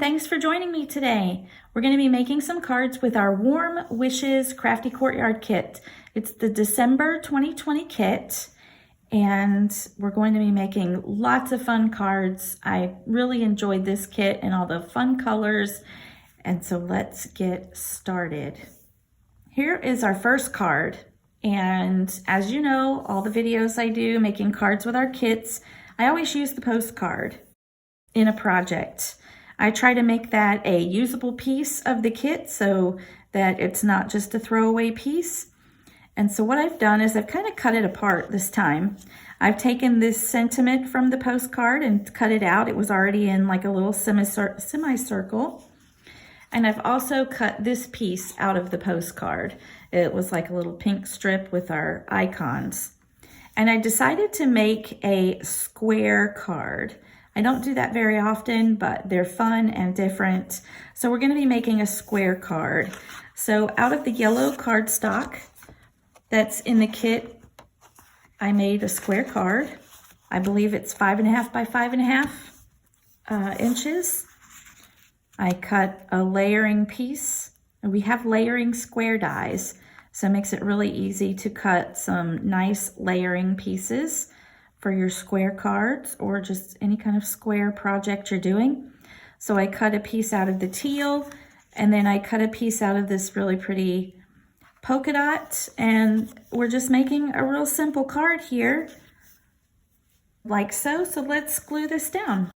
thanks for joining me today. We're going to be making some cards with our Warm Wishes Crafty Courtyard kit. It's the December 2020 kit, and we're going to be making lots of fun cards. I really enjoyed this kit and all the fun colors, and so let's get started. Here is our first card, and as you know, all the videos I do making cards with our kits, I always use the postcard in a project. I try to make that a usable piece of the kit so that it's not just a throwaway piece. And so what I've done is I've kind of cut it apart this time. I've taken this sentiment from the postcard and cut it out. It was already in like a little semicircle. And I've also cut this piece out of the postcard. It was like a little pink strip with our icons. And I decided to make a square card. I don't do that very often, but they're fun and different. So we're going to be making a square card. So out of the yellow cardstock that's in the kit, I made a square card. I believe it's 5.5 by 5.5 inches. I cut a layering piece, and we have layering square dies, so it makes it really easy to cut some nice layering pieces for your square cards or just any kind of square project you're doing. So I cut a piece out of the teal, and then I cut a piece out of this really pretty polka dot, and we're just making a real simple card here, like so. So let's glue this down.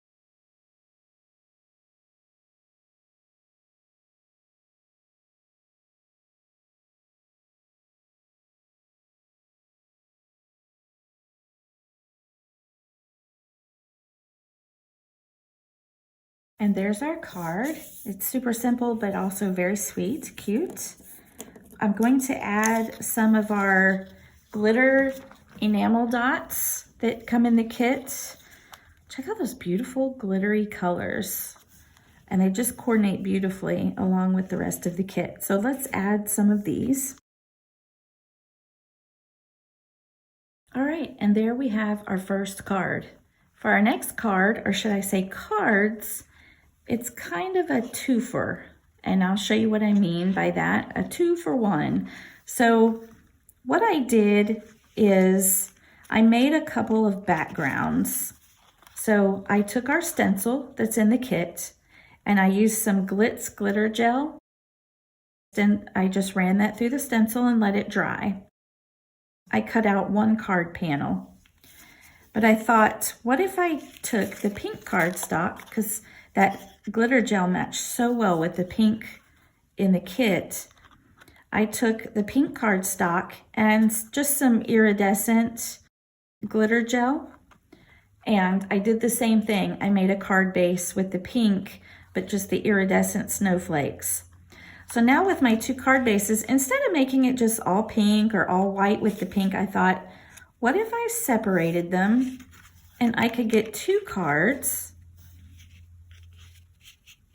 And there's our card. It's super simple, but also very sweet, cute. I'm going to add some of our glitter enamel dots that come in the kit. Check out those beautiful glittery colors. And they just coordinate beautifully along with the rest of the kit. So let's add some of these. All right, and there we have our first card. For our next card, or should I say cards, it's kind of a twofer, and I'll show you what I mean by that, a 2-for-1. So what I did is I made a couple of backgrounds. So I took our stencil that's in the kit, and I used some Glitz glitter gel. Then I just ran that through the stencil and let it dry. I cut out one card panel. But I thought, what if I took the pink cardstock, because that glitter gel matched so well with the pink in the kit. I took the pink cardstock and just some iridescent glitter gel, and I did the same thing. I made a card base with the pink, but just the iridescent snowflakes. So now with my two card bases, instead of making it just all pink or all white with the pink, I thought, what if I separated them and I could get two cards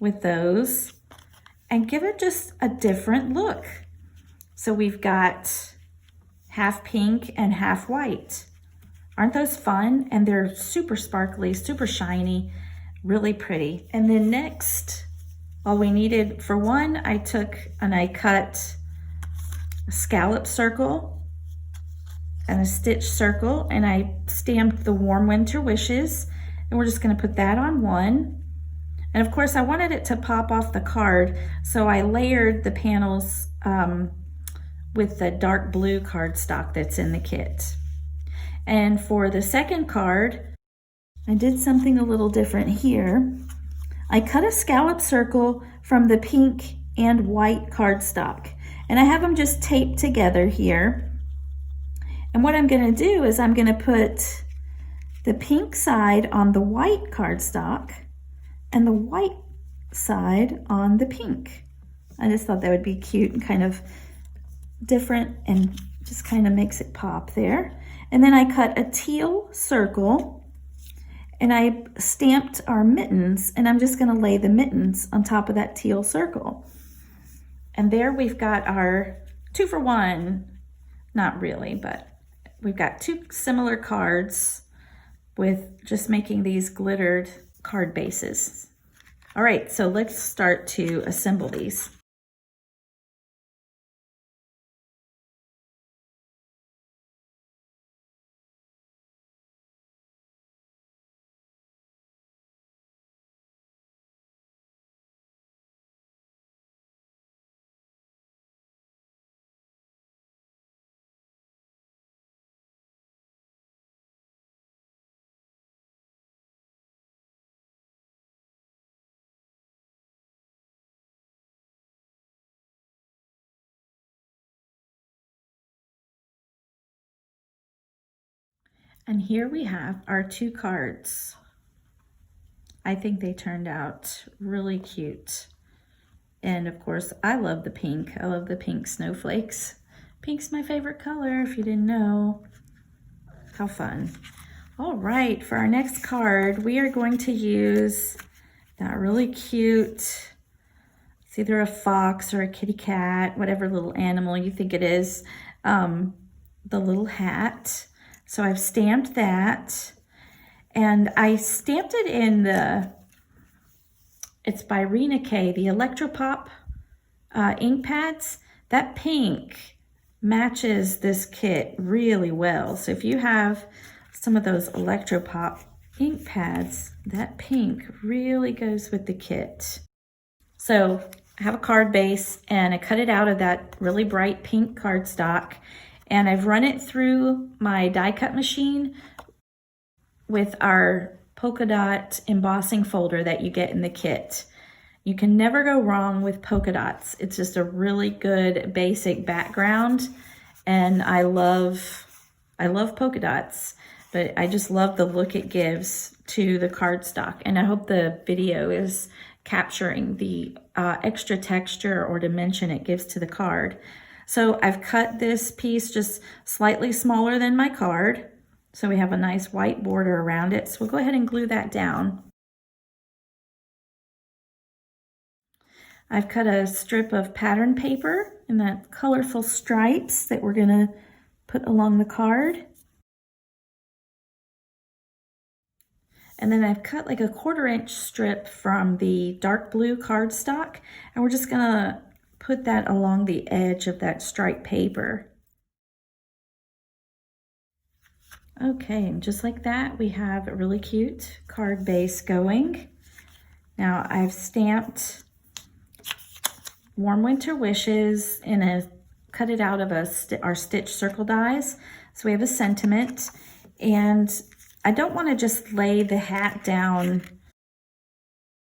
with those and give it just a different look. So we've got half pink and half white. Aren't those fun? And they're super sparkly, super shiny, really pretty. And then next, all we needed for one, I took and I cut a scallop circle and a stitch circle, and I stamped the Warm Winter Wishes, and we're just gonna put that on one. And of course I wanted it to pop off the card, so I layered the panels with the dark blue cardstock that's in the kit. And for the second card, I did something a little different here. I cut a scallop circle from the pink and white cardstock, and I have them just taped together here. And what I'm gonna do is I'm gonna put the pink side on the white cardstock and the white side on the pink. I just thought that would be cute and kind of different and just kind of makes it pop there. And then I cut a teal circle and I stamped our mittens, and I'm just gonna lay the mittens on top of that teal circle. And there we've got our 2-for-1, not really, but we've got two similar cards with just making these glittered card bases. All right, so let's start to assemble these. And here we have our 2 cards. I think they turned out really cute. And of course, I love the pink. I love the pink snowflakes. Pink's my favorite color, if you didn't know. How fun. All right, for our next card, we are going to use that really cute, it's either a fox or a kitty cat, whatever little animal you think it is, the little hat. So I've stamped that, and I stamped it in it's by Rena K, the Electropop ink pads. That pink matches this kit really well. So if you have some of those Electropop ink pads, that pink really goes with the kit. So I have a card base, and I cut it out of that really bright pink cardstock, and I've run it through my die cut machine with our polka dot embossing folder that you get in the kit. You can never go wrong with polka dots. It's just a really good basic background, and I love polka dots, but I just love the look it gives to the cardstock, and I hope the video is capturing the extra texture or dimension it gives to the card. So I've cut this piece just slightly smaller than my card, so we have a nice white border around it. So we'll go ahead and glue that down. I've cut a strip of pattern paper in that colorful stripes that we're gonna put along the card. And then I've cut like a 1/4 inch strip from the dark blue cardstock, and we're just gonna put that along the edge of that striped paper. Okay, and just like that, we have a really cute card base going. Now I've stamped Warm Winter Wishes cut it out of our stitch circle dies. So we have a sentiment, and I don't want to just lay the hat down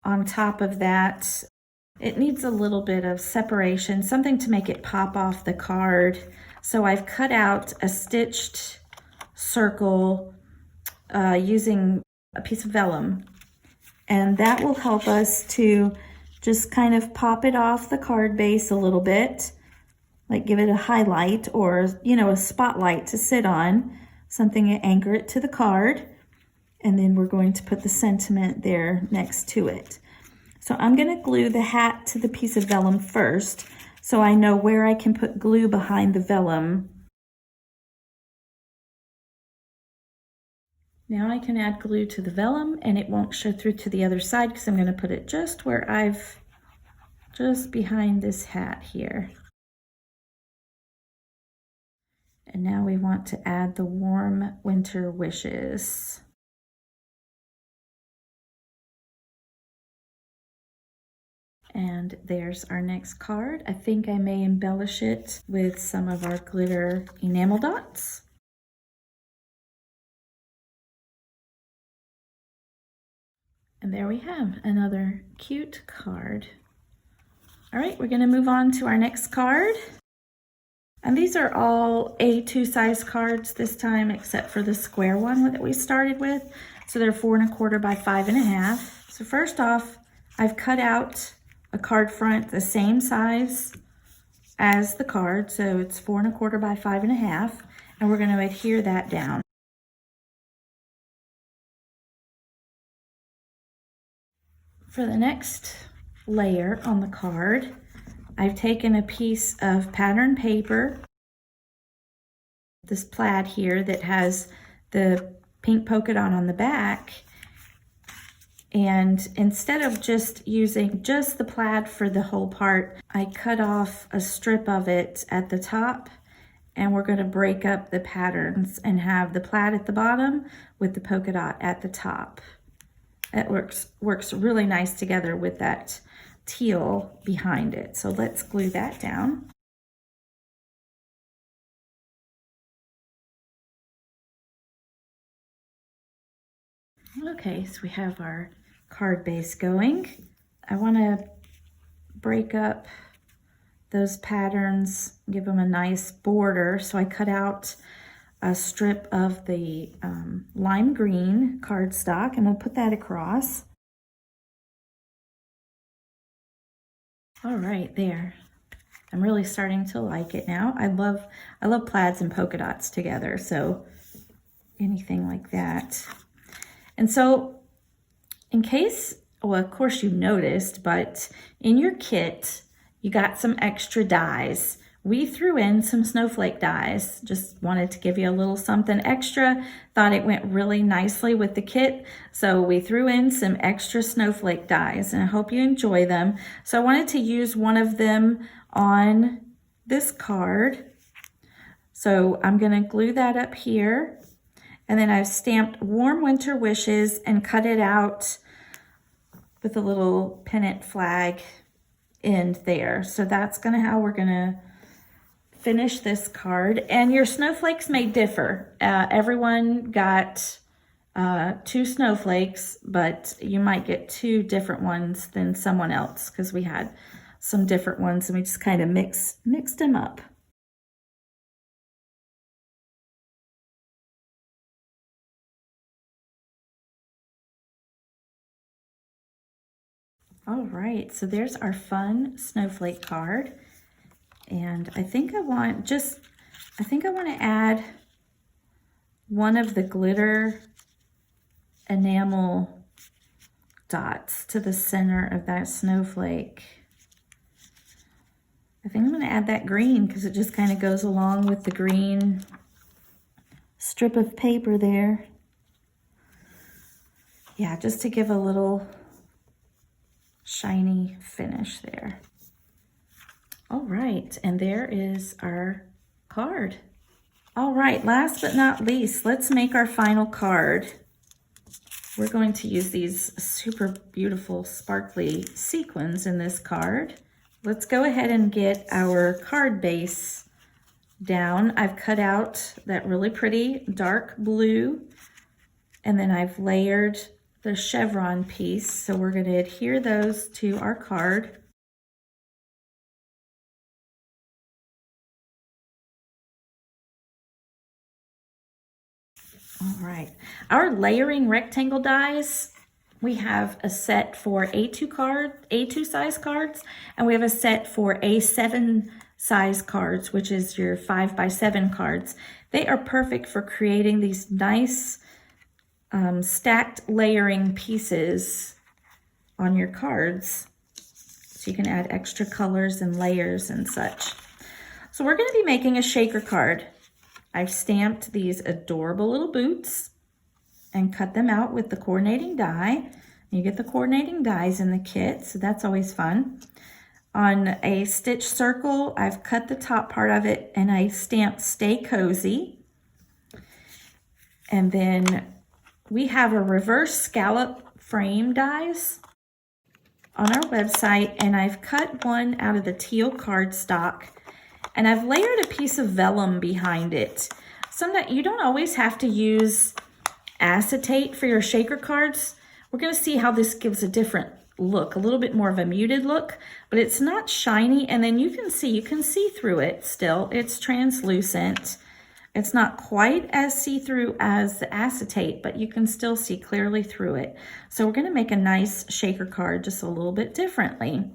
on top of that. It needs a little bit of separation, something to make it pop off the card. So I've cut out a stitched circle using a piece of vellum, and that will help us to just kind of pop it off the card base a little bit, like give it a highlight or, you know, a spotlight to sit on, something to anchor it to the card. And then we're going to put the sentiment there next to it. So I'm going to glue the hat to the piece of vellum first, so I know where I can put glue behind the vellum. Now I can add glue to the vellum, and it won't show through to the other side because I'm going to put it just where just behind this hat here. And now we want to add the Warm Winter Wishes. And there's our next card. I think I may embellish it with some of our glitter enamel dots. And there we have another cute card. All right, we're gonna move on to our next card. And these are all A2 size cards this time, except for the square one that we started with. So they're 4 1/4 by 5 1/2. So first off, I've cut out a card front the same size as the card. So it's 4 1/4 by 5 1/2. And we're gonna adhere that down. For the next layer on the card, I've taken a piece of pattern paper, this plaid here that has the pink polka dot on the back, And instead of just using just the plaid for the whole part, I cut off a strip of it at the top, and we're going to break up the patterns and have the plaid at the bottom with the polka dot at the top. It works really nice together with that teal behind it. So let's glue that down. Okay, so we have our card base going. I want to break up those patterns, give them a nice border. So I cut out a strip of the lime green cardstock, and we'll put that across. All right, there. I'm really starting to like it now. I love plaids and polka dots together, so anything like that. And so in case, well, of course you noticed, but in your kit, you got some extra dies. We threw in some snowflake dies. Just wanted to give you a little something extra. Thought it went really nicely with the kit. So we threw in some extra snowflake dies, and I hope you enjoy them. So I wanted to use one of them on this card. So I'm gonna glue that up here. And then I've stamped Warm Winter Wishes and cut it out with a little pennant flag end there. So that's how we're gonna finish this card. And your snowflakes may differ. Everyone got 2 snowflakes, but you might get 2 different ones than someone else, because we had some different ones and we just kind of mixed them up. All right, so there's our fun snowflake card. And I think I want to add one of the glitter enamel dots to the center of that snowflake. I think I'm going to add that green because it just kind of goes along with the green strip of paper there. Yeah, just to give a little shiny finish there. All right, and there is our card. All right, last but not least, let's make our final card. We're going to use these super beautiful sparkly sequins in this card. Let's go ahead and get our card base down. I've cut out that really pretty dark blue, and then I've layered the chevron piece. So we're going to adhere those to our card. All right, our layering rectangle dies, we have a set for A2 size cards, and we have a set for A7 size cards, which is your 5x7 cards. They are perfect for creating these nice stacked layering pieces on your cards. So you can add extra colors and layers and such. So we're going to be making a shaker card. I've stamped these adorable little boots and cut them out with the coordinating die. You get the coordinating dies in the kit, so that's always fun. On a stitch circle, I've cut the top part of it and I stamped Stay Cozy. And then we have a reverse scallop frame dies on our website, and I've cut one out of the teal cardstock, and I've layered a piece of vellum behind it. Sometimes you don't always have to use acetate for your shaker cards. We're going to see how this gives a different look, a little bit more of a muted look, but it's not shiny, and then you can see through it still. It's translucent. It's not quite as see-through as the acetate, but you can still see clearly through it. So we're going to make a nice shaker card just a little bit differently.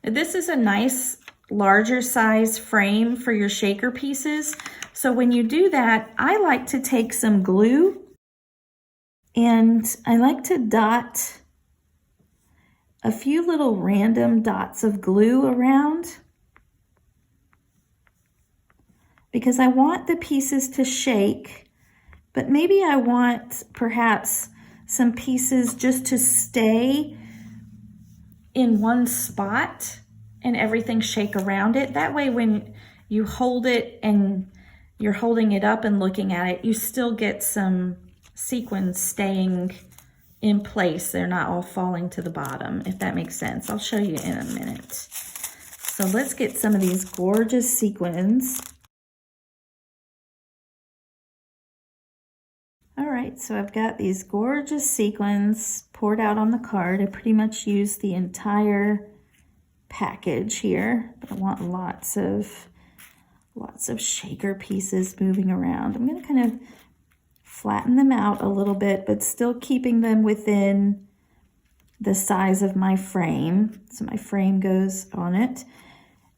This is a nice larger size frame for your shaker pieces. So when you do that, I like to take some glue and I like to dot a few little random dots of glue around, because I want the pieces to shake, but maybe I want perhaps some pieces just to stay in one spot and everything shake around it. That way when you hold it and you're holding it up and looking at it, you still get some sequins staying in place. They're not all falling to the bottom, if that makes sense. I'll show you in a minute. So let's get some of these gorgeous sequins. All right, so I've got these gorgeous sequins poured out on the card. I pretty much used the entire package here, but I want lots of shaker pieces moving around. I'm gonna kind of flatten them out a little bit, but still keeping them within the size of my frame. So my frame goes on it.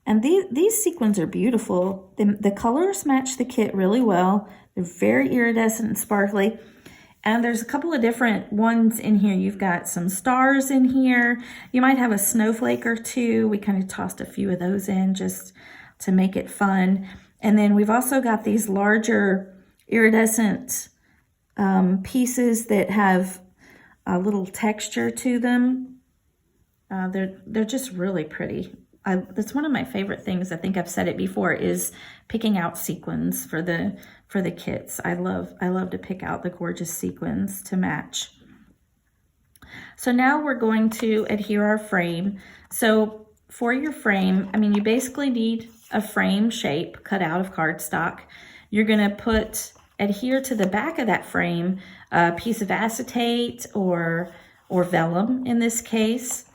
And these sequins are beautiful. The colors match the kit really well. They're very iridescent and sparkly. And there's a couple of different ones in here. You've got some stars in here. You might have a snowflake or two. We kind of tossed a few of those in just to make it fun. And then we've also got these larger iridescent pieces that have a little texture to them. They're just really pretty. That's one of my favorite things. I think I've said it before, is picking out sequins for the kits. I love to pick out the gorgeous sequins to match. So now we're going to adhere our frame. So for your frame, I mean, you basically need a frame shape cut out of cardstock. You're gonna adhere to the back of that frame a piece of acetate or vellum in this case.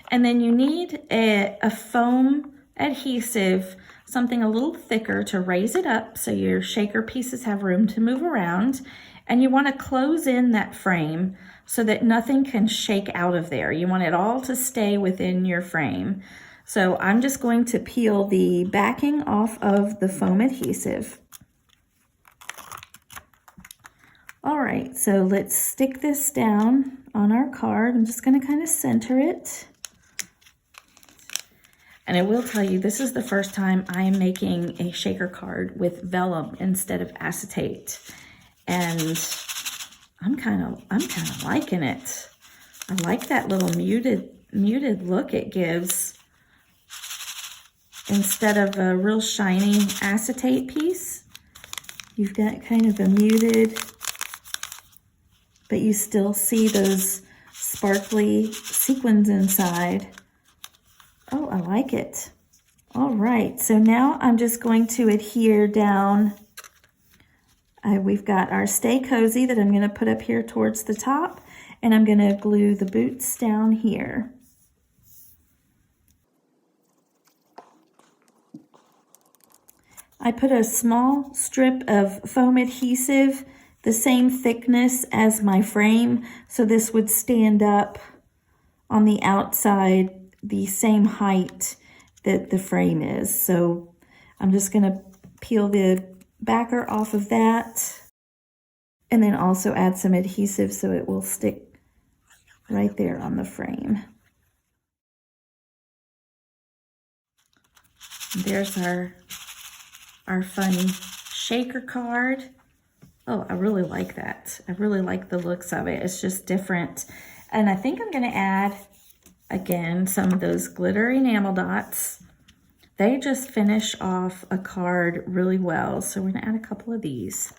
And then you need a foam adhesive, something a little thicker to raise it up so your shaker pieces have room to move around. And you want to close in that frame so that nothing can shake out of there. You want it all to stay within your frame. So I'm just going to peel the backing off of the foam adhesive. All right, so let's stick this down on our card. I'm just going to kind of center it. And I will tell you, this is the first time I am making a shaker card with vellum instead of acetate. And I'm kind of liking it. I like that little muted look it gives instead of a real shiny acetate piece. You've got kind of a muted, but you still see those sparkly sequins inside. Oh, I like it. All right, so now I'm just going to adhere down. We've got our Stay Cozy that I'm going to put up here towards the top, and I'm going to glue the boots down here. I put a small strip of foam adhesive, the same thickness as my frame, so this would stand up on the outside the same height that the frame is. So I'm just going to peel the backer off of that and then also add some adhesive so it will stick right there on the frame. There's our fun shaker card. Oh, I really like that. I really like the looks of it. It's just different. And I think I'm going to add, again, some of those glitter enamel dots. They just finish off a card really well. So we're going to add a couple of these.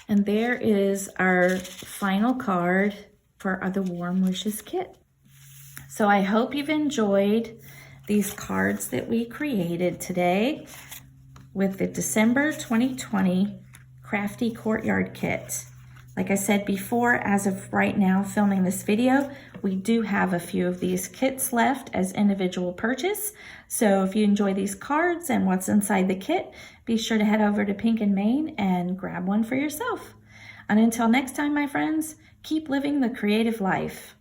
And there is our final card for the Warm Wishes kit. So I hope you've enjoyed these cards that we created today with the December 2020 Crafty Courtyard kit. Like I said before, as of right now filming this video, we do have a few of these kits left as individual purchase. So if you enjoy these cards and what's inside the kit, be sure to head over to Pink and Main and grab one for yourself. And until next time, my friends, keep living the creative life.